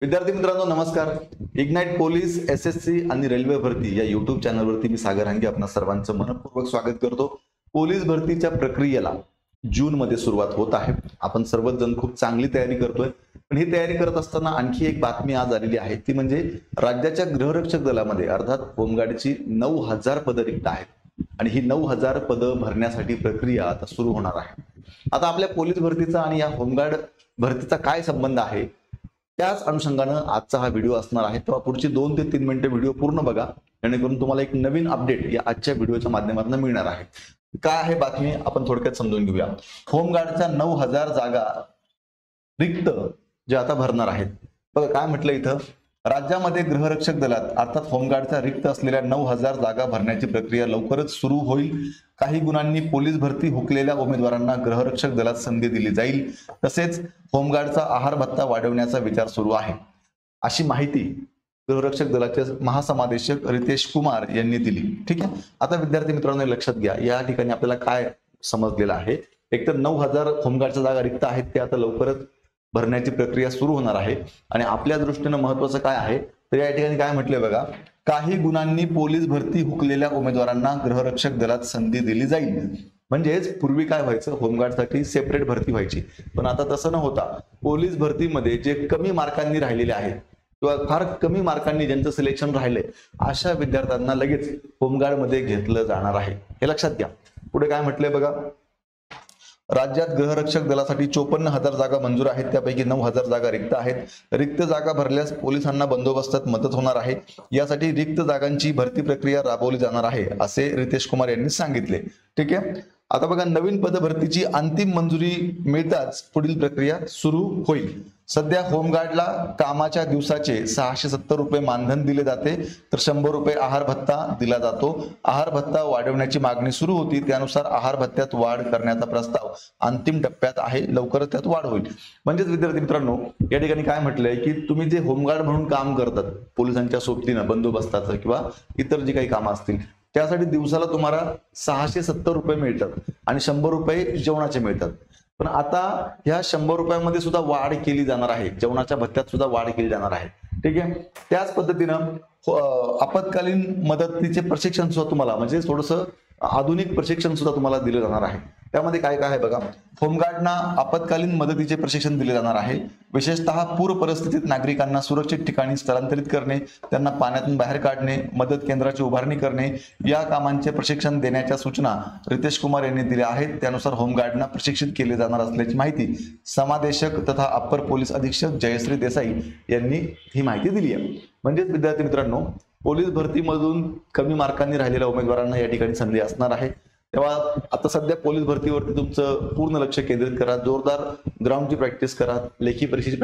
विद्यार्थी मित्रांनो नमस्कार। इग्नाइट पोलीस एसएससी आणि रेल्वे भरती या युट्यूब चॅनलवरती मी सागर हांगे आपणा सर्वांचं मनपूर्वक स्वागत करतो। पोलीस भरतीच्या प्रक्रियेला जून मध्ये सुरुवात होत आहे। आपण सर्वच जण खूप चांगली तयारी करतोय, पण ही तयारी करत असताना आणखी एक बातमी आज आलेली आहे, ती म्हणजे राज्याच्या गृहरक्षक दलामध्ये अर्थात होमगार्डची 9000 पदं रिक्त आहेत आणि ही 9000 पदं भरण्यासाठी प्रक्रिया आता सुरू होणार आहे। आता आपल्या पोलीस भरतीचा आणि या होमगार्ड भरतीचा काय संबंध आहे, त्याच अनुषंगाने आजचा हा व्हिडिओ असणार आहे। तेव्हा पुढची 2 ते 3 मिनिटे व्हिडिओ पूर्ण बघा, जेणेकरून तुम्हाला एक नवीन अपडेट या आजच्या व्हिडिओच्या माध्यमातून मिळणार आहे। काय आहे बातमी आपण थोडक्यात समजून घेऊया। होमगार्डच्या 9000 जागा रिक्त जे आता भरणार आहेत। बघा काय म्हटलं इथं, राज्यामध्ये गृहरक्षक दलात अर्थात होमगार्डच्या रिक्त असलेल्या 9000 जागा भरण्याची प्रक्रिया लवकरच सुरू होईल। काही गुणांनी पोलीस भरती हुकलेल्या उमेदवारांना गृहरक्षक दलात संधी दिली जाईल, तसेच होमगार्डचा आहार भत्ता वाढवण्याचा विचार सुरू आहे, अशी माहिती गृहरक्षक दलाचे महासमादेशक रितेश कुमार यांनी दिली। ठीक आहे, आता विद्यार्थी मित्रांनो लक्षात घ्या, या ठिकाणी आपल्याला काय समजलेलं आहे। एकतर 9000 होमगार्डच्या जागा रिक्त आहेत, त्या आता लवकरच भरण्याची प्रक्रिया सुरू होणार आहे। आणि आपल्या दृष्टीने महत्त्वाचं काय आहे तर या ठिकाणी काय म्हटलंय बघा, काही गुणांनी पोलीस भरती हुकलेल्या उमेदवारांना गृहरक्षक दलात संधी दिली जाईल। म्हणजेच पूर्वी काय व्हायचं, होमगार्डसाठी सेपरेट भरती व्हायची, पण आता तसं न होता पोलीस भरतीमध्ये जे कमी मार्कांनी राहिलेले आहेत किंवा फार कमी मार्कांनी ज्यांचं सिलेक्शन राहिले, अशा विद्यार्थ्यांना लगेच होमगार्ड मध्ये घेतलं जाणार आहे, हे लक्षात घ्या। पुढे काय म्हटलंय बघा, राज्यात गृहरक्षक दलासाठी 54,000 जागा मंजूर आहेत, त्यापैकी 9000 जागा रिक्त आहेत। रिक्त जागा भरल्यास पोलिसांना बंदोबस्तात मदत होणार आहे। यासाठी रिक्त जागांची भरती प्रक्रिया राबवली जाणार आहे, असे रितेश कुमार यांनी सांगितले। ठीक आहे, आता बघा, नवीन पदभरतीची अंतिम मंजुरी मिळताच पुढील प्रक्रिया सुरू होईल। सध्या होमगार्डला कामाच्या दिवसाचे 670 रुपये मानधन दिले जाते, तर 100 रुपये आहार भत्ता दिला जातो। आहार भत्ता वाढवण्याची मागणी सुरू होती, त्यानुसार आहार भत्त्यात वाढ करण्याचा प्रस्ताव अंतिम टप्प्यात आहे, लवकरच त्यात वाढ होईल। म्हणजेच विद्यार्थी मित्रांनो या ठिकाणी काय म्हटलंय की तुम्ही जे होमगार्ड म्हणून काम करतात पोलिसांच्या सोबतीनं बंदोबस्ताचं किंवा इतर जी काही कामं असतील, त्यासाठी दिवसाला तुम्हाला 670 रुपये मिळतात आणि 100 रुपये जेवणाचे मिळतात। पण आता ह्या 100 रुपयामध्ये सुद्धा वाढ केली जाणार आहे, जेवणाच्या भत्त्यात सुद्धा वाढ केली जाणार आहे। ठीक आहे, त्याच पद्धतीनं आपत्कालीन मदतीचे प्रशिक्षण सुद्धा तुम्हाला म्हणजे थोडंसं आधुनिक प्रशिक्षण सुद्धा तुम्हाला दिलं जाणार आहे। त्यामध्ये काय काय आहे बघा, होमगार्डना आपत्कालीन मदतीचे प्रशिक्षण दिले जाणार आहे। विशेषतः पूर परिस्थितीत नागरिकांना सुरक्षित ठिकाणी स्थलांतरित करणे, त्यांना पाण्यातून बाहेर काढणे, मदत केंद्राची उभारणी करणे, या कामांचे प्रशिक्षण देण्याच्या सूचना रितेश कुमार यांनी दिल्या आहेत। त्यानुसार होमगार्डना प्रशिक्षित केले जाणार असल्याची माहिती समादेशक तथा अप्पर पोलीस अधीक्षक जयश्री देसाई यांनी ही माहिती दिली आहे। म्हणजेच विद्यार्थी मित्रांनो, पोलीस भरतीमधून कमी मार्कांनी राहिलेल्या उमेदवारांना या ठिकाणी संधी असणार आहे। तेव्हा आता सध्या पोलीस भरतीवरती तुमचं पूर्ण लक्ष केंद्रित करा, जोरदार ग्राउंडची प्रॅक्टिस करा, लेखी परीक्षेची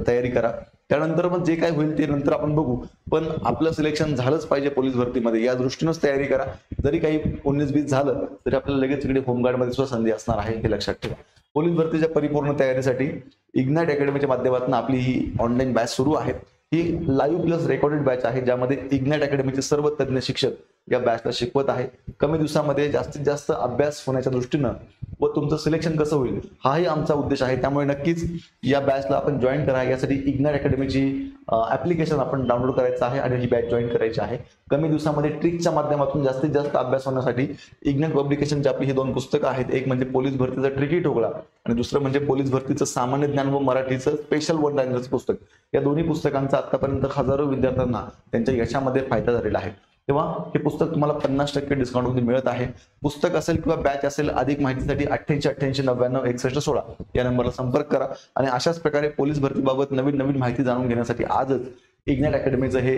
तयारी करा। त्यानंतर मग जे काय होईल ते नंतर आपण बघू, पण आपलं सिलेक्शन झालंच पाहिजे पोलीस भरतीमध्ये, या दृष्टीनेच तयारी करा। जरी काही 19-20 झालं तरी आपल्याला लगेच इकडे होमगार्ड मध्ये सुद्धा संधी असणार आहे, हे लक्षात ठेवा। पोलीस भरतीच्या परिपूर्ण तयारीसाठी इग्नाइट अकॅडमीच्या माध्यमातून आपली ही ऑनलाईन बॅच सुरू आहे। ही लाईव्ह प्लस रेकॉर्डेड बॅच आहे, ज्यामध्ये इग्नाइट अकॅडमीचे सर्व तज्ञ शिक्षक या बॅचला शिकवत आहे। कमी दिवसामध्ये जास्तीत जास्त अभ्यास होण्याच्या दृष्टीनं व तुमचं सिलेक्शन कसं होईल हाही आमचा उद्देश आहे। त्यामुळे नक्कीच या बॅचला आपण जॉईन करा। यासाठी इग्नाइट अकॅडमीची ऍप्लिकेशन आपण डाउनलोड करायचं आहे आणि ही बॅच जॉईन करायची आहे। कमी दिवसामध्ये ट्रिकच्या माध्यमातून जास्तीत जास्त अभ्यास होण्यासाठी इग्नाइट पब्लिकेशनची आपली ही 2 पुस्तकं आहेत। एक म्हणजे पोलीस भरतीचा ट्रिकी ठोकळा आणि दुसरं म्हणजे पोलीस भरतीचं सामान्य ज्ञान व मराठीचं स्पेशल वन लाइनरचं पुस्तक। या दोन्ही पुस्तकांचा आतापर्यंत हजारो विद्यार्थ्यांना त्यांच्या यशामध्ये फायदा झालेला आहे। तेव्हा हे पुस्तक तुम्हाला 50% डिस्काउंट मध्ये मिळत आहे। पुस्तक असेल किंवा बॅच असेल, अधिक माहितीसाठी 8888996116 या नंबरला संपर्क करा आणि अशाच प्रकारे पोलीस भरतीबाबत नवीन माहिती जाणून घेण्यासाठी आजच इग्नाइट अकॅडमीचं हे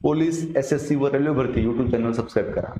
पोलीस एसएससी व रेल्वे भरती YouTube चॅनल सबस्क्राईब करा।